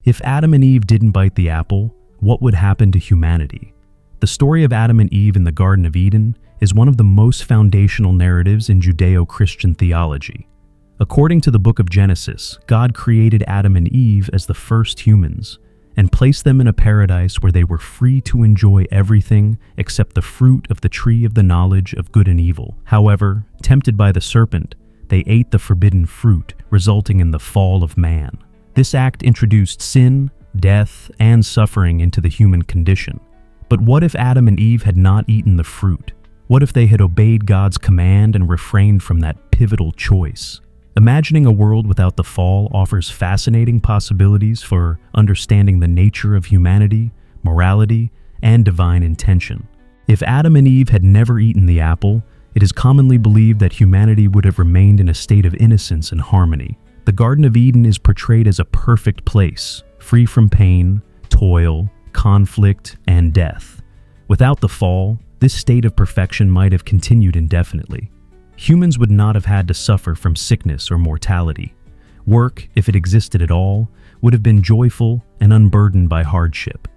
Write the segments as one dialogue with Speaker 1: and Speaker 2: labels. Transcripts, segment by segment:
Speaker 1: If Adam and Eve didn't bite the apple, what would happen to humanity? The story of Adam and Eve in the Garden of Eden is one of the most foundational narratives in Judeo-Christian theology. According to the book of Genesis, God created Adam and Eve as the first humans and placed them in a paradise where they were free to enjoy everything except the fruit of the tree of the knowledge of good and evil. However, tempted by the serpent, they ate the forbidden fruit, resulting in the fall of man. This act introduced sin, death, and suffering into the human condition. But what if Adam and Eve had not eaten the fruit? What if they had obeyed God's command and refrained from that pivotal choice? Imagining a world without the fall offers fascinating possibilities for understanding the nature of humanity, morality, and divine intention. If Adam and Eve had never eaten the apple, it is commonly believed that humanity would have remained in a state of innocence and harmony. The Garden of Eden is portrayed as a perfect place, free from pain, toil, conflict, and death. Without the fall, this state of perfection might have continued indefinitely. Humans would not have had to suffer from sickness or mortality. Work, if it existed at all, would have been joyful and unburdened by hardship.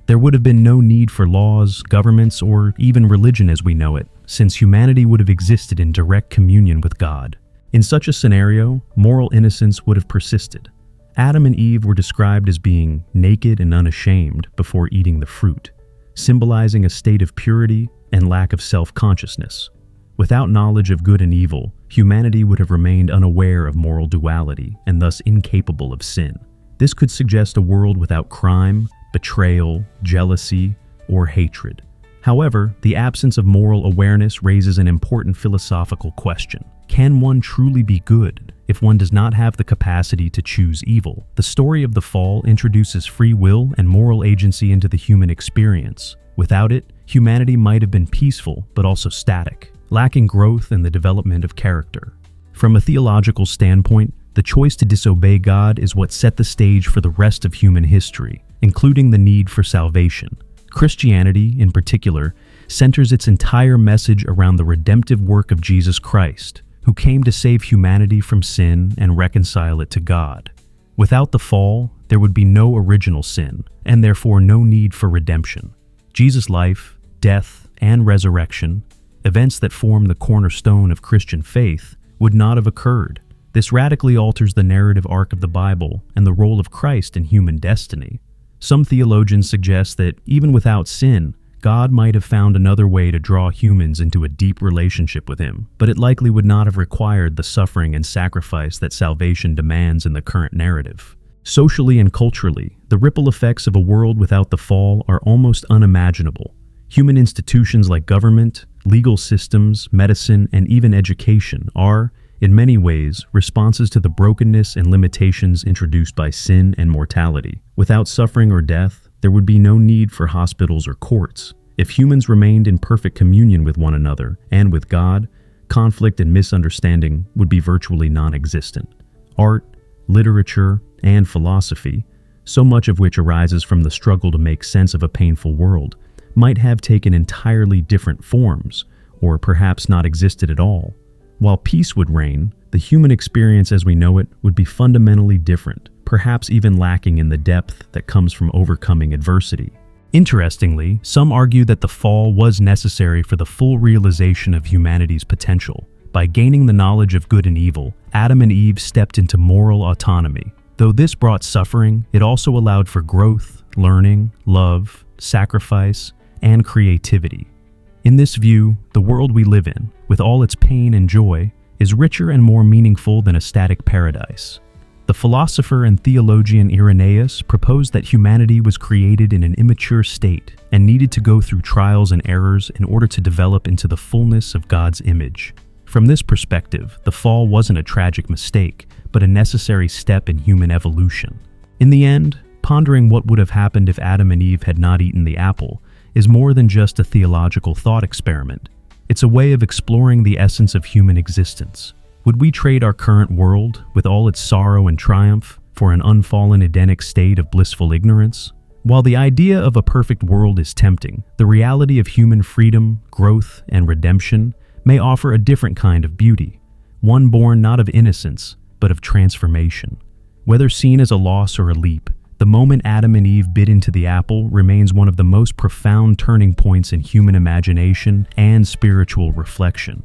Speaker 1: There would have been no need for laws, governments, or even religion as we know it, since humanity would have existed in direct communion with God. In such a scenario, moral innocence would have persisted. Adam and Eve were described as being naked and unashamed before eating the fruit, symbolizing a state of purity and lack of self-consciousness. Without knowledge of good and evil, humanity would have remained unaware of moral duality and thus incapable of sin. This could suggest a world without crime, betrayal, jealousy, or hatred. However, the absence of moral awareness raises an important philosophical question. Can one truly be good if one does not have the capacity to choose evil? The story of the fall introduces free will and moral agency into the human experience. Without it, humanity might have been peaceful but also static, lacking growth and the development of character. From a theological standpoint, the choice to disobey God is what set the stage for the rest of human history, including the need for salvation. Christianity, in particular, centers its entire message around the redemptive work of Jesus Christ, who came to save humanity from sin and reconcile it to God. Without the fall, there would be no original sin, and therefore no need for redemption. Jesus' life, death, and resurrection, events that form the cornerstone of Christian faith, would not have occurred. This radically alters the narrative arc of the Bible and the role of Christ in human destiny. Some theologians suggest that even without sin, God might have found another way to draw humans into a deep relationship with Him, but it likely would not have required the suffering and sacrifice that salvation demands in the current narrative. Socially and culturally, the ripple effects of a world without the fall are almost unimaginable. Human institutions like government, legal systems, medicine, and even education are, in many ways, responses to the brokenness and limitations introduced by sin and mortality. Without suffering or death, there would be no need for hospitals or courts. If humans remained in perfect communion with one another and with God, conflict and misunderstanding would be virtually non-existent. Art, literature, and philosophy, so much of which arises from the struggle to make sense of a painful world, might have taken entirely different forms, or perhaps not existed at all. While peace would reign, the human experience as we know it would be fundamentally different, perhaps even lacking in the depth that comes from overcoming adversity. Interestingly, some argue that the fall was necessary for the full realization of humanity's potential. By gaining the knowledge of good and evil, Adam and Eve stepped into moral autonomy. Though this brought suffering, it also allowed for growth, learning, love, sacrifice, and creativity. In this view, the world we live in, with all its pain and joy, is richer and more meaningful than a static paradise. The philosopher and theologian Irenaeus proposed that humanity was created in an immature state and needed to go through trials and errors in order to develop into the fullness of God's image. From this perspective, the fall wasn't a tragic mistake, but a necessary step in human evolution. In the end, pondering what would have happened if Adam and Eve had not eaten the apple is more than just a theological thought experiment. It's a way of exploring the essence of human existence. Would we trade our current world, with all its sorrow and triumph, for an unfallen Edenic state of blissful ignorance? While the idea of a perfect world is tempting, the reality of human freedom, growth, and redemption may offer a different kind of beauty, one born not of innocence, but of transformation. Whether seen as a loss or a leap, The moment Adam and Eve bit into the apple remains one of the most profound turning points in human imagination and spiritual reflection.